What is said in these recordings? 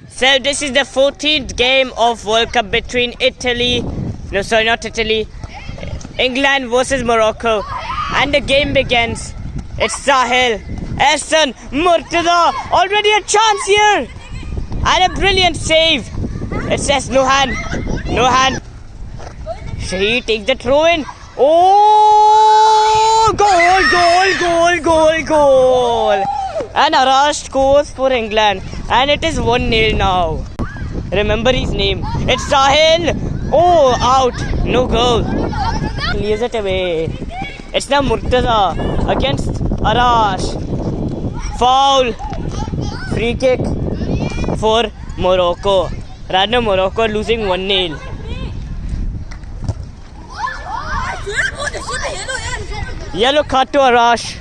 So this is the 14th game of World Cup between England versus Morocco, and the game begins. It's Sahil, Ehsan, Murtaza, already a chance here, and a brilliant save. It says Nohan. Shahid takes the throw in. Oh, goal! And Arash scores for England, and it is 1-0 now. Remember his name. It's Sahil. Oh, out. No goal. Clears it away. It's now Murtaza against Arash. Foul. Free kick for Morocco. Rather, Morocco losing 1-0. Yellow card to Arash.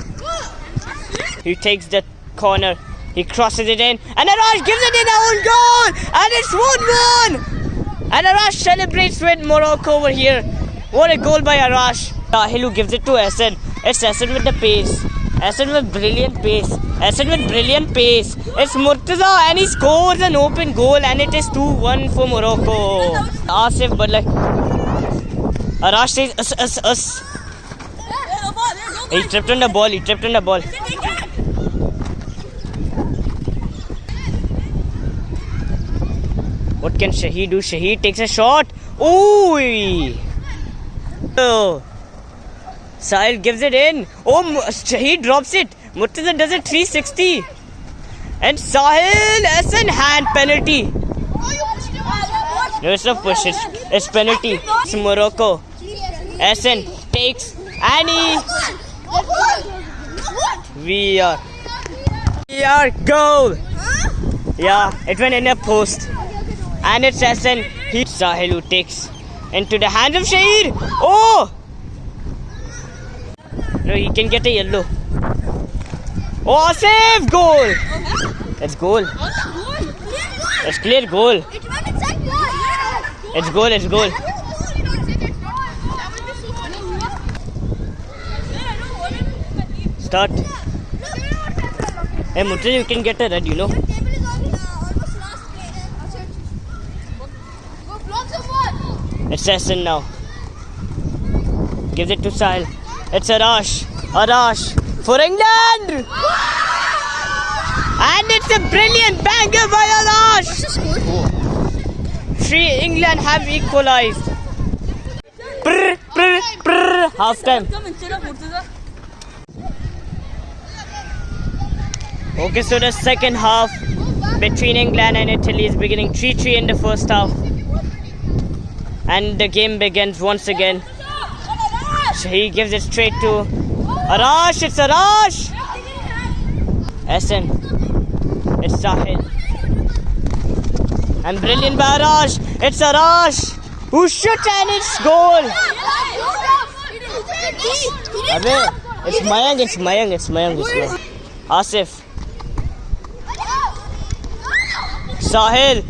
He takes the corner. He crosses it in, and Arash gives it in own goal, and it's 1-1. And Arash celebrates with Morocco over here. What a goal by Arash. Sahil gives it to Ehsan. It's Ehsan with the pace. Ehsan with brilliant pace. It's Murtaza, and he scores an open goal, and it is 2-1 for Morocco. Asif, but like Arash says us. He tripped on the ball. What can Shahid do? Shahid takes a shot. Ooh! Oh. Sahil gives it in. Oh, Shahid drops it. Murtaza does it 360. And Sahil, Ehsan, hand penalty. No, it's not push. It's penalty. It's Morocco. Ehsan takes, and we are goal. Yeah, it went in a post. And it's Ehsan. Sahil who takes into the hands of Shahid. Oh! No, he can get a yellow. Oh, save! Goal! It's goal. It's clear goal. It's goal. Start. Hey, Murtaza, you can get a red, you know. It's Ehsan now. Gives it to Sahil. It's Arash for England! And it's a brilliant banger by Arash! 3 England have equalized. Half time. Okay, so the second half between England and Italy is beginning. 3-3 in the first half. And the game begins once again. He gives it straight to Arash. It's Arash. Ehsan. It's Sahil. And brilliant by Arash. It's Arash who shot, and it's goal. It's Mayang. Asif. Sahil.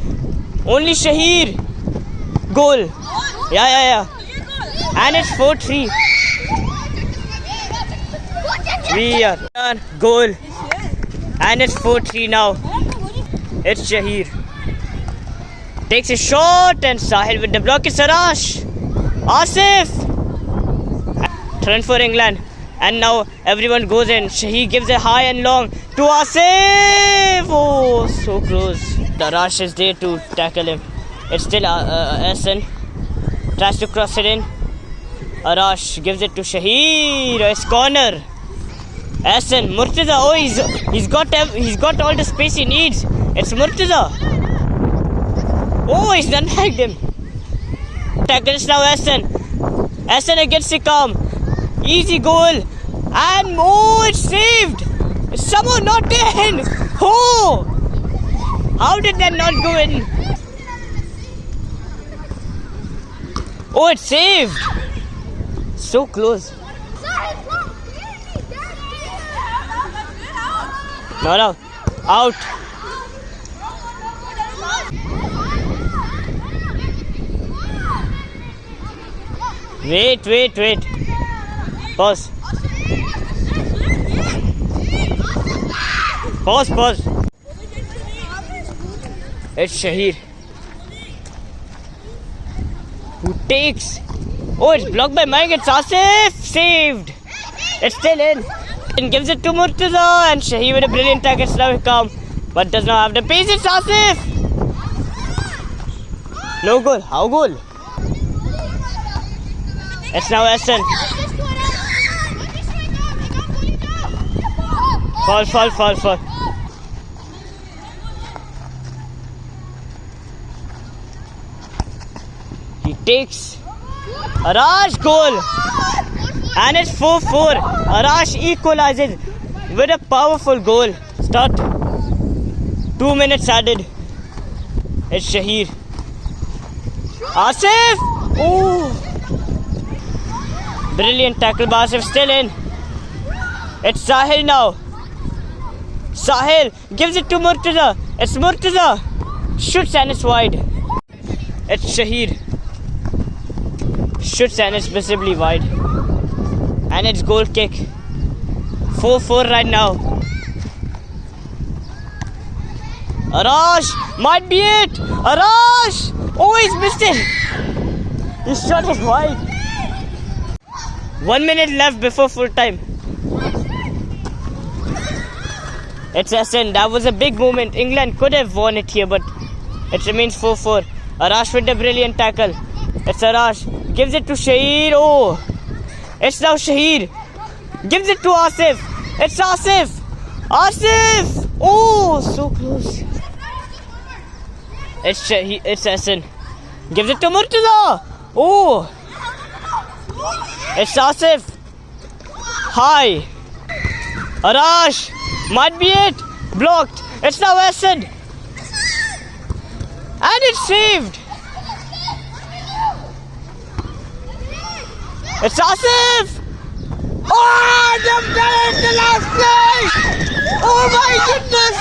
Only Shahir. Goal. Yeah. And it's 4-3. We are done. Goal. And it's 4-3 now. It's Shahir. Takes a shot, and Sahil with the block. It's Arash. Asif. Turn for England. And now everyone goes in. Shahir gives a high and long to Asif. Oh, so close. Arash is there to tackle him. It's still Ehsan. Tries to cross it in. Arash gives it to Shahir. It's corner. Ehsan, Murtaza. Oh, he's got all the space he needs. It's Murtaza. Oh, he's unbagged him. Tackles now Ehsan. Ehsan against Sikam. Easy goal. And it's saved. It's somehow not in. Oh, how did that not go in? Oh, it's saved. So close. No. Out. Wait. Pause. It's Shahir. Who takes... Oh, it's blocked by Mike. It's Asif. Saved. It's still in. And gives it to Murtaza. And Shahir with a brilliant tackle. It's now calm. But does not have the pace. It's Asif. No goal. How goal? It's now Hassan. Fall. He takes Arash goal. And it's 4-4. Arash equalizes with a powerful goal. Start. 2 minutes added. It's Shahir. Asif! Oh! Brilliant tackle by Asif, still in. It's Sahil now. Sahil gives it to Murtaza. It's Murtaza. Shoots and it's wide. It's Shahir. Shoots and it's visibly wide. And it's goal kick. 4-4 right now. Arash might be it. Arash! Oh, he's missed it. His shot is wide. 1 minute left before full time. It's Hassan. That was a big moment. England could have won it here, but it remains 4-4. Arash with the brilliant tackle. It's Arash. Gives it to Shahir. Oh! It's now Shahir. Gives it to Asif. It's Asif. Asif! Oh, so close. It's Shahir. It's Hassan. Gives it to Murtaza. Oh! It's Asif. High. Arash. Might be it. Blocked. It's now Hassan. And it's saved. It's Asif. Oh, they've done it the last play. Oh my goodness.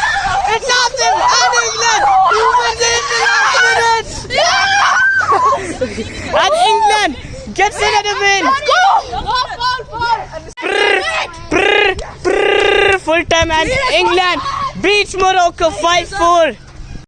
It's Asif and England. Who wins it in the last minute. And England gets it at a win. Full time and England beats Morocco 5-4.